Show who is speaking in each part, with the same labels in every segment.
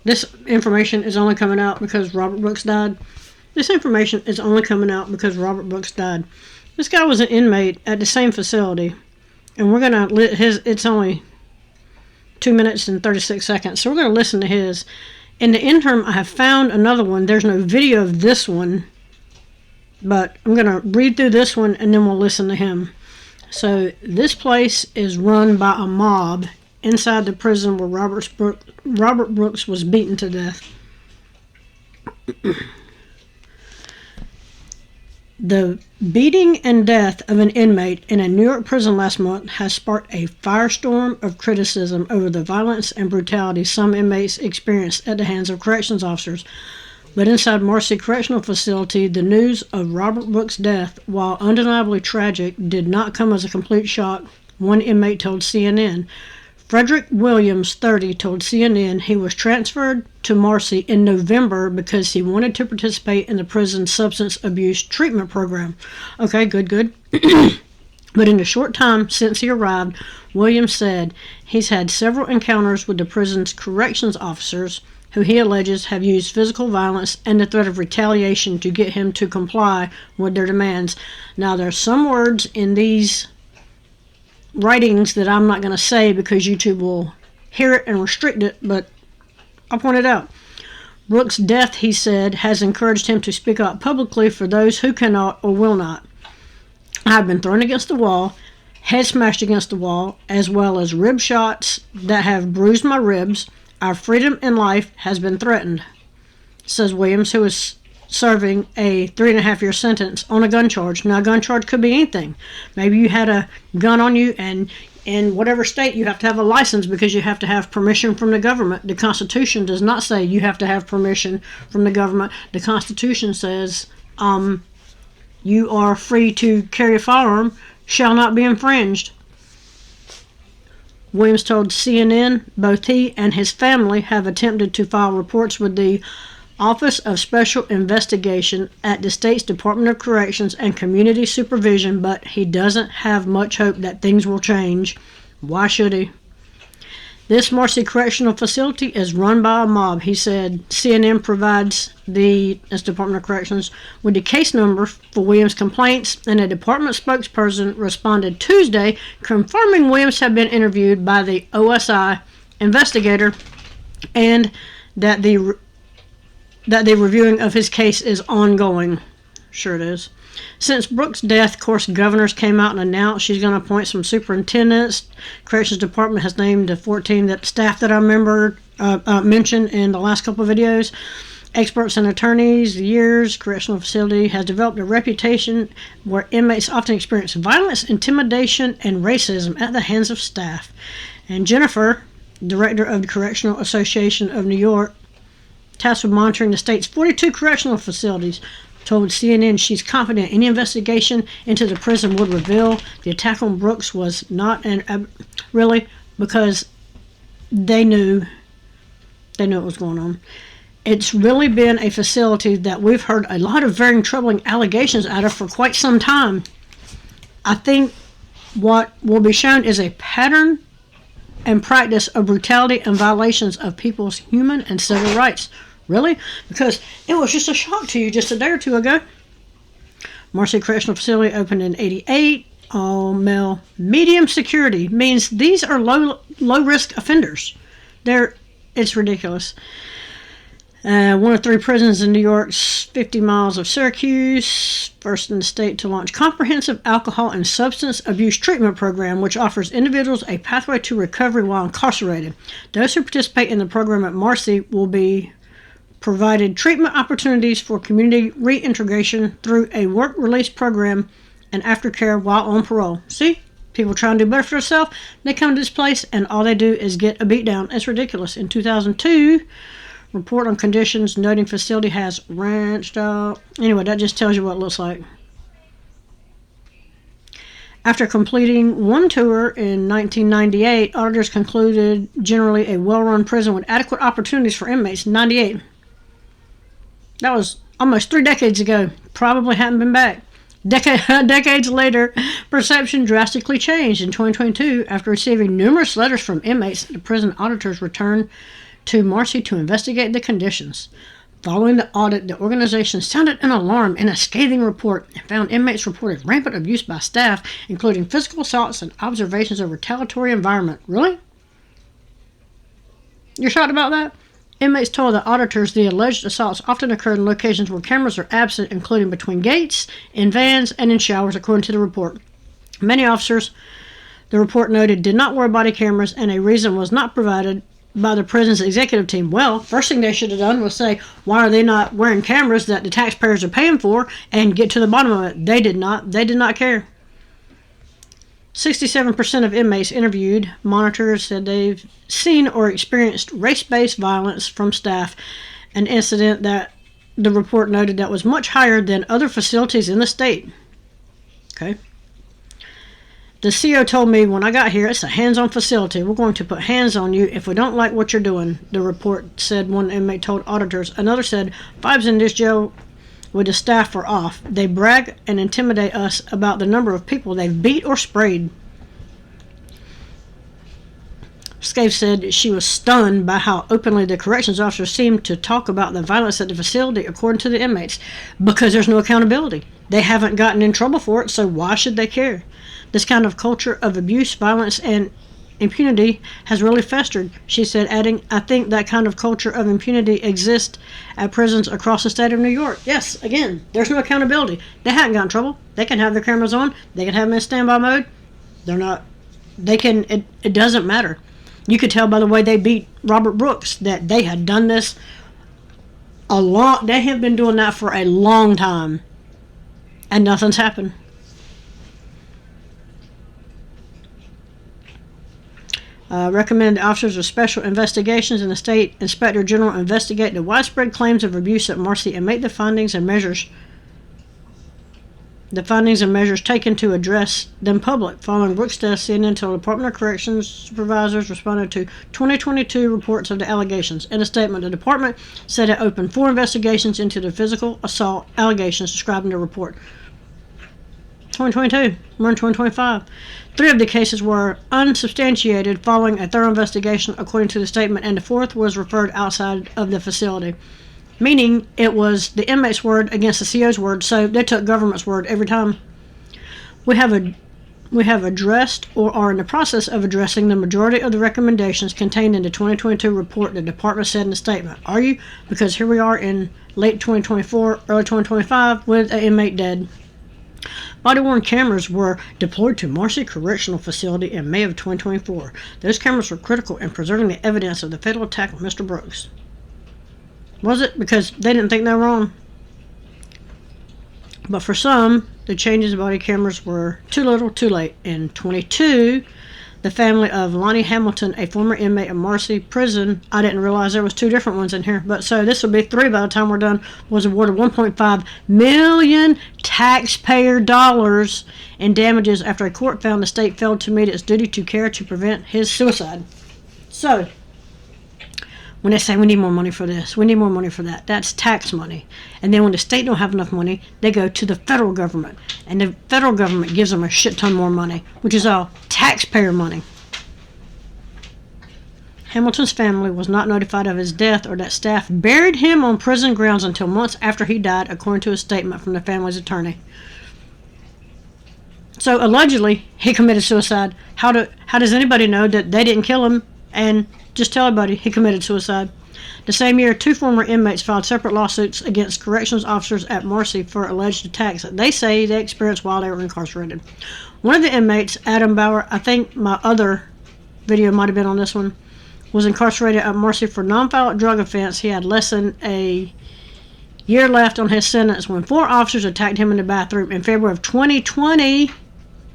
Speaker 1: This information is only coming out because Robert Brooks died. This information is only coming out because Robert Brooks died. This guy was an inmate at the same facility. And we're going to... It's only 2 minutes and 36 seconds. So we're going to listen to his. In the interim, I have found another one. There's no video of this one. But I'm going to read through this one and then we'll listen to him. So this place is run by a mob inside the prison where Robert Brooks was beaten to death. The beating and death of an inmate in a New York prison last month has sparked a firestorm of criticism over the violence and brutality some inmates experienced at the hands of corrections officers. But inside Marcy Correctional Facility, the news of Robert Brooks' death, while undeniably tragic, did not come as a complete shock, one inmate told CNN. Frederick Williams, 30, told CNN he was transferred to Marcy in November because he wanted to participate in the prison's substance abuse treatment program. Okay, good. But in the short time since he arrived, Williams said he's had several encounters with the prison's corrections officers, who he alleges have used physical violence and the threat of retaliation to get him to comply with their demands. Now, there's some words in these writings that I'm not going to say because YouTube will hear it and restrict it, but I'll point it out. Brooks' death, he said, has encouraged him to speak out publicly for those who cannot or will not. I've been thrown against the wall, head smashed against the wall, as well as rib shots that have bruised my ribs. Our freedom in life has been threatened, says Williams, who is serving a 3.5-year sentence on a gun charge. Now, a gun charge could be anything. Maybe you had a gun on you, and in whatever state you have to have a license because you have to have permission from the government. The Constitution does not say you have to have permission from the government. The Constitution says you are free to carry a firearm, shall not be infringed. Williams told CNN both he and his family have attempted to file reports with the Office of Special Investigation at the state's Department of Corrections and Community Supervision, but he doesn't have much hope that things will change. Why should he? This Marcy Correctional Facility is run by a mob, he said. CNN provides the Department of Corrections with the case number for Williams' complaints, and a department spokesperson responded Tuesday confirming Williams had been interviewed by the OSI investigator and that the reviewing of his case is ongoing. Sure it is. Since Brooks' death, of course, governors came out and announced she's going to appoint some superintendents. Corrections Department has named the 14 staff that I mentioned in the last couple of videos. Experts and attorneys, years, correctional facility has developed a reputation where inmates often experience violence, intimidation, and racism at the hands of staff. And Jennifer, director of the Correctional Association of New York, tasked with monitoring the state's 42 correctional facilities, told CNN she's confident any investigation into the prison would reveal the attack on Brooks was not really, because they knew what was going on. It's really been a facility that we've heard a lot of very troubling allegations out of for quite some time. I think what will be shown is a pattern and practice of brutality and violations of people's human and civil rights. Really? Because it was just a shock to you just a day or two ago. Marcy Correctional Facility opened in 1988. All male, medium security means these are low risk offenders. It's ridiculous. One of 3 prisons in New York's 50 miles of Syracuse, first in the state to launch comprehensive alcohol and substance abuse treatment program, which offers individuals a pathway to recovery while incarcerated. Those who participate in the program at Marcy will be provided treatment opportunities for community reintegration through a work release program and aftercare while on parole. See? People trying to do better for themselves. They come to this place and all they do is get a beat down. It's ridiculous. In 2002, report on conditions noting facility has ranched out. Anyway, that just tells you what it looks like. After completing one tour in 1998, auditors concluded generally a well-run prison with adequate opportunities for inmates. 98. That was almost 3 decades ago. Probably hadn't been back. Decades later, perception drastically changed in 2022 after receiving numerous letters from inmates. The prison auditors returned to Marcy to investigate the conditions. Following the audit, the organization sounded an alarm in a scathing report and found inmates reported rampant abuse by staff, including physical assaults and observations of retaliatory environment. Really? You're shocked about that? Inmates told the auditors the alleged assaults often occurred in locations where cameras are absent, including between gates, in vans, and in showers, according to the report. Many officers, the report noted, did not wear body cameras, and a reason was not provided by the prison's executive team. Well, first thing they should have done was say, why are they not wearing cameras that the taxpayers are paying for, and get to the bottom of it. They did not. They did not care. 67% of inmates interviewed monitors said they've seen or experienced race-based violence from staff, an incident that the report noted that was much higher than other facilities in the state. Okay. The CO told me when I got here, it's a hands-on facility. We're going to put hands on you if we don't like what you're doing, the report said. One inmate told auditors. Another said, vibes in this jail with the staff are off. They brag and intimidate us about the number of people they've beat or sprayed. Scave said she was stunned by how openly the corrections officers seemed to talk about the violence at the facility, according to the inmates, because there's no accountability. They haven't gotten in trouble for it, so why should they care? This kind of culture of abuse, violence, and impunity has really festered, she said, adding, I think that kind of culture of impunity exists at prisons across the state of New York. Yes, again, there's no accountability. They haven't got in trouble. They can have their cameras on. They can have them in standby mode. They're not, they can, it doesn't matter. You could tell by the way they beat Robert Brooks that they had done this they have been doing that for a long time, and nothing's happened. Recommend officers of special investigations in the state inspector general investigate the widespread claims of abuse at Marcy and make the findings and measures taken to address them public. Following Brooks' death, CNN told Department of Corrections supervisors responded to 2022 reports of the allegations. In a statement, the department said it opened 4 investigations into the physical assault allegations described in the report. 2022. We're in 2025. 3 of the cases were unsubstantiated following a thorough investigation, according to the statement, and the 4th was referred outside of the facility. Meaning it was the inmate's word against the CO's word, so they took government's word every time. We have addressed or are in the process of addressing the majority of the recommendations contained in the 2022 report, the department said in the statement. Are you? Because here we are in late 2024, early 2025 with an inmate dead. Body-worn cameras were deployed to Marcy Correctional Facility in May of 2024. Those cameras were critical in preserving the evidence of the fatal attack on Mr. Brooks. Was it? Because they didn't think they were wrong. But for some, the changes in body cameras were too little, too late. In 22, the family of Lonnie Hamilton, a former inmate of Marcy Prison, I didn't realize there was 2 different ones in here, but so this will be 3 by the time we're done, was awarded $1.5 million taxpayer dollars in damages after a court found the state failed to meet its duty to care to prevent his suicide. So, when they say we need more money for this, we need more money for that, that's tax money. And then when the state don't have enough money, they go to the federal government. And the federal government gives them a shit ton more money, which is all taxpayer money. Hamilton's family was not notified of his death or that staff buried him on prison grounds until months after he died, according to a statement from the family's attorney. So allegedly, he committed suicide. How does anybody know that they didn't kill him? And just tell everybody he committed suicide. The same year, 2 former inmates filed separate lawsuits against corrections officers at Marcy for alleged attacks that they say they experienced while they were incarcerated. One of the inmates, Adam Bauer, I think my other video might have been on this one, was incarcerated at Marcy for non-violent drug offense. He had less than a year left on his sentence when 4 officers attacked him in the bathroom in February of 2020,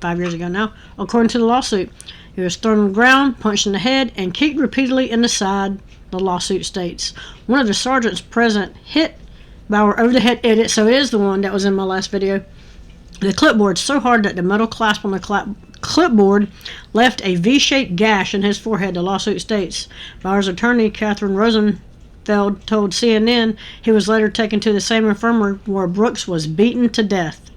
Speaker 1: 5 years ago now, according to the lawsuit. He was thrown on the ground, punched in the head, and kicked repeatedly in the side, the lawsuit states. One of the sergeants present hit Bauer over the head, so it is the one that was in my last video. The clipboard so hard that the metal clasp on the clipboard left a V-shaped gash in his forehead, the lawsuit states. Bauer's attorney, Catherine Rosenfeld, told CNN he was later taken to the same infirmary where Brooks was beaten to death.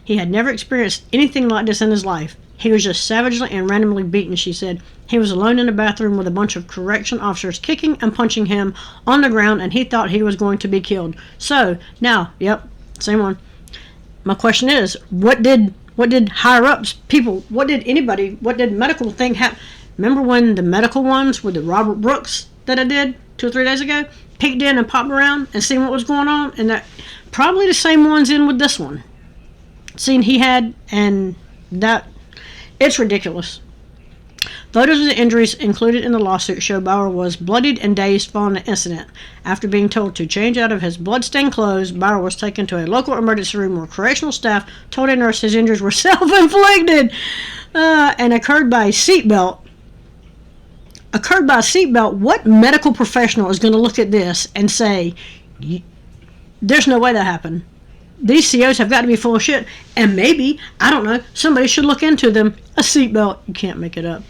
Speaker 1: He had never experienced anything like this in his life. He was just savagely and randomly beaten, she said. He was alone in a bathroom with a bunch of correction officers kicking and punching him on the ground, and he thought he was going to be killed. So, now, yep, same one. My question is, what did higher-ups, people, what did medical thing happen? Remember when the medical ones with the Robert Brooks that I did 2 or 3 days ago? Peeked in and popped around and seen what was going on? And that probably the same one's in with this one. Seen he had, and that, it's ridiculous. Photos of the injuries included in the lawsuit show Bauer was bloodied and dazed following the incident. After being told to change out of his blood-stained clothes, Bauer was taken to a local emergency room where correctional staff told a nurse his injuries were self-inflicted and occurred by seatbelt. What medical professional is going to look at this and say, there's no way that happened? These COs have got to be full of shit, and maybe, I don't know, somebody should look into them. A seatbelt, you can't make it up.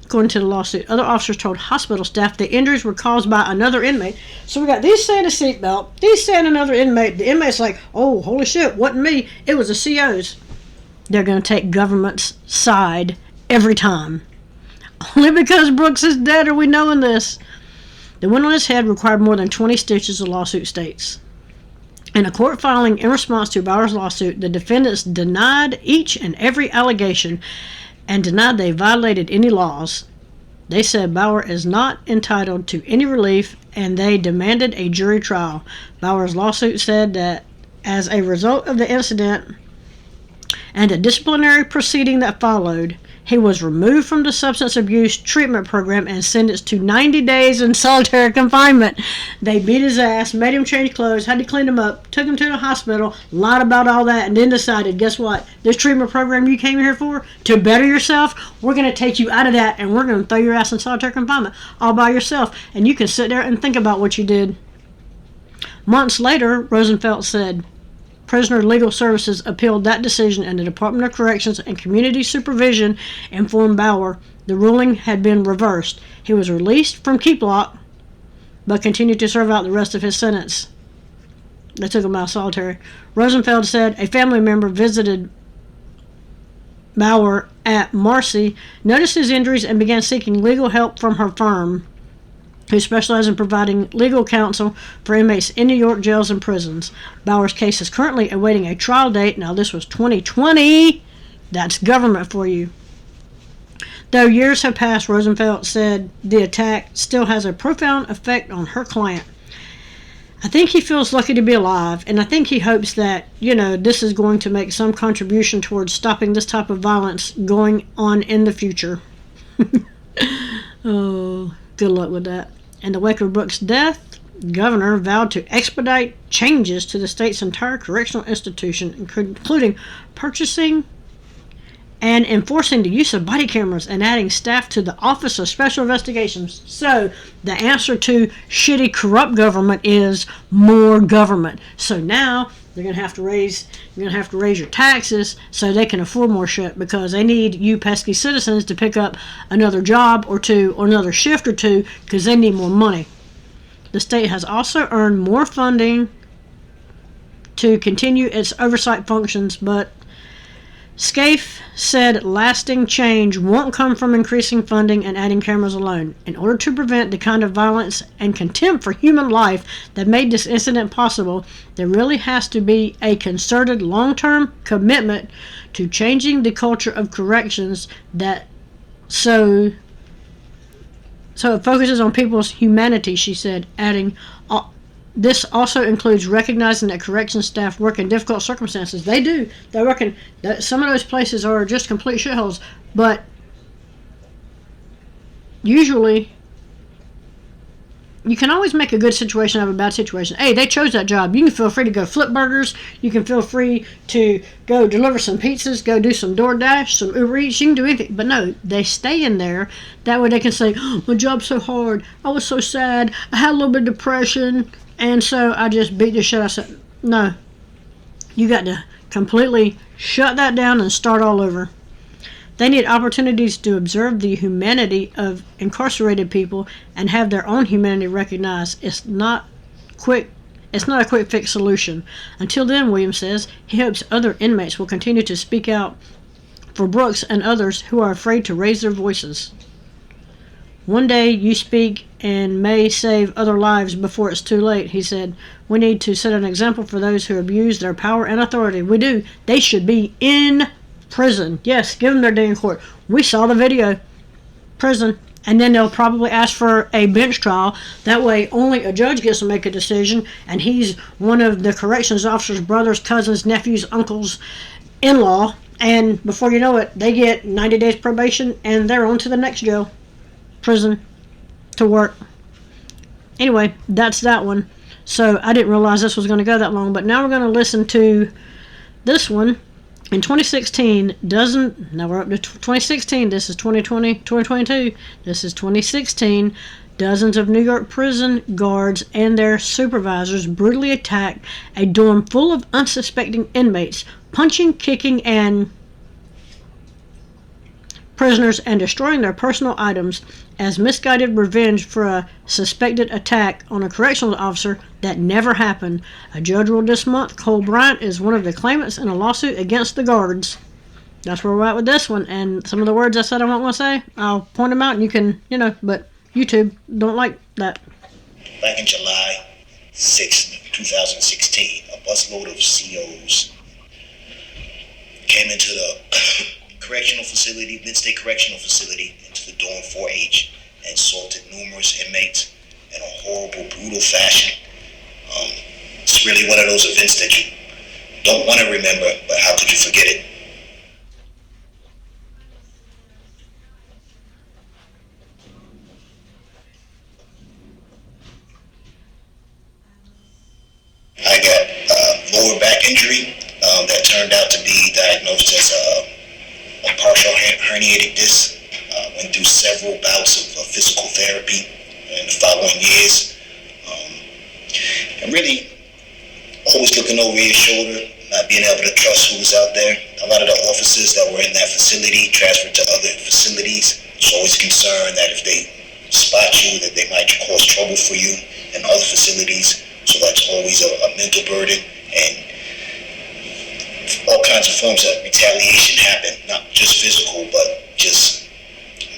Speaker 1: According to the lawsuit, other officers told hospital staff the injuries were caused by another inmate. So we got these saying a seatbelt, these saying another inmate. The inmate's like, oh, holy shit, wasn't me. It was the COs. They're going to take government's side every time. Only because Brooks is dead are we knowing this. The wound on his head required more than 20 stitches, the lawsuit states. In a court filing in response to Bauer's lawsuit, the defendants denied each and every allegation and denied they violated any laws. They said Bauer is not entitled to any relief, and they demanded a jury trial. Bauer's lawsuit said that as a result of the incident and the disciplinary proceeding that followed, he was removed from the substance abuse treatment program and sentenced to 90 days in solitary confinement. They beat his ass, made him change clothes, had to clean him up, took him to the hospital, lied about all that, and then decided, guess what? This treatment program you came here for, to better yourself, we're going to take you out of that and we're going to throw your ass in solitary confinement all by yourself. And you can sit there and think about what you did. Months later, Rosenfeld said, Prisoner Legal Services appealed that decision, and the Department of Corrections and Community Supervision informed Bauer the ruling had been reversed. He was released from keep lock, but continued to serve out the rest of his sentence. They took him out of solitary. Rosenfeld said a family member visited Bauer at Marcy, noticed his injuries, and began seeking legal help from her firm, who specialize in providing legal counsel for inmates in New York jails and prisons. Bauer's case is currently awaiting a trial date. Now, this was 2020. That's government for you. Though years have passed, Rosenfeld said the attack still has a profound effect on her client. I think he feels lucky to be alive, and I think he hopes that, this is going to make some contribution towards stopping this type of violence going on in the future. Oh, good luck with that. In the wake of Brooks' death, the governor vowed to expedite changes to the state's entire correctional institution, including purchasing and enforcing the use of body cameras and adding staff to the Office of Special Investigations. So the answer to shitty, corrupt government is more government. So now they're gonna have to raise your taxes so they can afford more shit, because they need you pesky citizens to pick up another job or two or another shift or two because they need more money. The state has also earned more funding to continue its oversight functions, but Scaife said lasting change won't come from increasing funding and adding cameras alone. In order to prevent the kind of violence and contempt for human life that made this incident possible, there really has to be a concerted long-term commitment to changing the culture of corrections so it focuses on people's humanity, she said, adding, this also includes recognizing that corrections staff work in difficult circumstances. They do. They work in... Some of those places are just complete shitholes. But usually, you can always make a good situation out of a bad situation. Hey, they chose that job. You can feel free to go flip burgers. You can feel free to go deliver some pizzas, go do some DoorDash, some Uber Eats. You can do anything. But no, they stay in there. That way they can say, oh, my job's so hard. I was so sad. I had a little bit of depression. And so I just beat the shit out of something. No. You got to completely shut that down and start all over. They need opportunities to observe the humanity of incarcerated people and have their own humanity recognized. It's not a quick fix solution. Until then, Williams says, he hopes other inmates will continue to speak out for Brooks and others who are afraid to raise their voices. One day you speak and may save other lives before it's too late, he said. We need to set an example for those who abuse their power and authority. We do. They should be in prison. Yes, give them their day in court. We saw the video. Prison. And then they'll probably ask for a bench trial. That way only a judge gets to make a decision, and he's one of the corrections officer's brothers, cousins, nephews, uncles, in-law, and before you know it, they get 90 days probation and they're on to the next jail, prison, to work. Anyway, that's that one. So I didn't realize this was going to go that long, but now we're going to listen to this one. In 2016, now we're up to 2016, this is 2020, 2022, this is 2016, dozens of New York prison guards and their supervisors brutally attacked a dorm full of unsuspecting inmates, punching, kicking, and prisoners and destroying their personal items as misguided revenge for a suspected attack on a correctional officer that never happened. A judge ruled this month Corr Bryant is one of the claimants in a lawsuit against the guards. That's where we're at with this one. And some of the words I said I won't want to say, I'll point them out and you can, but YouTube don't like that.
Speaker 2: Back in July 6, 2016, a busload of COs came into the correctional facility, Mid-State Correctional Facility, into the dorm 4H and assaulted numerous inmates in a horrible, brutal fashion. It's really one of those events that you don't want to remember, but how could you forget it? I got lower back injury that turned out to be diagnosed as a partial herniated disc. Went through several bouts of physical therapy in the following years. And really always looking over your shoulder, not being able to trust who was out there. A lot of the officers that were in that facility transferred to other facilities. It's always concerned that if they spot you, that they might cause trouble for you in other facilities. So that's always a mental burden, and all kinds of forms of retaliation happen, not just physical, but just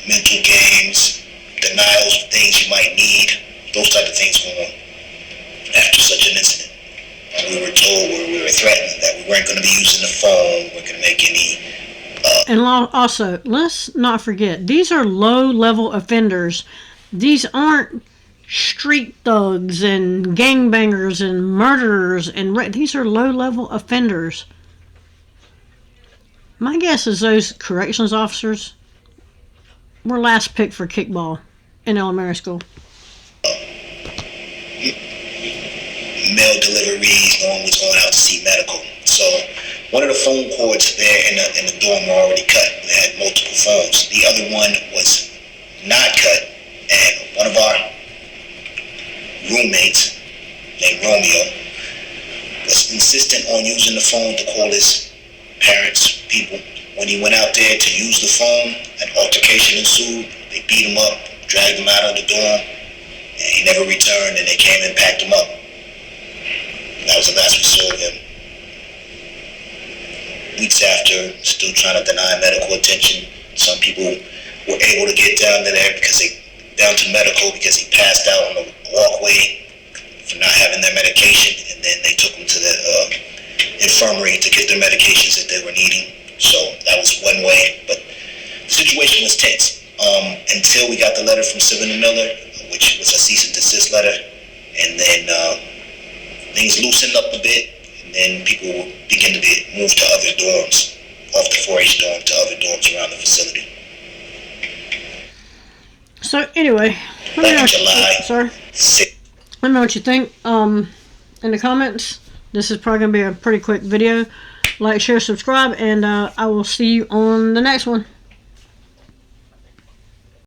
Speaker 2: mental games, denials of things you might need, those type of things going on after such an incident. And we were told, we were threatened that we weren't going to be using the phone, we weren't going to make any...
Speaker 1: And also, let's not forget, these are low-level offenders. These aren't street thugs and gangbangers and murderers, and these are low-level offenders. My guess is those corrections officers were last picked for kickball in elementary school.
Speaker 2: Mail deliveries, no one was going out to see medical. So one of the phone cords there in the dorm were already cut. They had multiple phones. The other one was not cut, and one of our roommates named Romeo was insistent on using the phone to call his parents, people. When he went out there to use the phone, an altercation ensued. They beat him up, dragged him out of the dorm, and he never returned, and they came and packed him up. That was the last we saw of him. Weeks after, still trying to deny medical attention. Some people were able to get down to there down to medical because he passed out on the walkway for not having their medication, and then they took him to the infirmary to get their medications that they were needing. So that was one way, but the situation was tense until we got the letter from Sylvan & Miller, which was a cease and desist letter, and then things loosened up a bit, and then people began to be moved to other dorms, off the 4H dorm to other dorms around the facility.
Speaker 1: So anyway, let me know what you think in the comments. This is probably going to be a pretty quick video. Like, share, subscribe, and I will see you on the next one.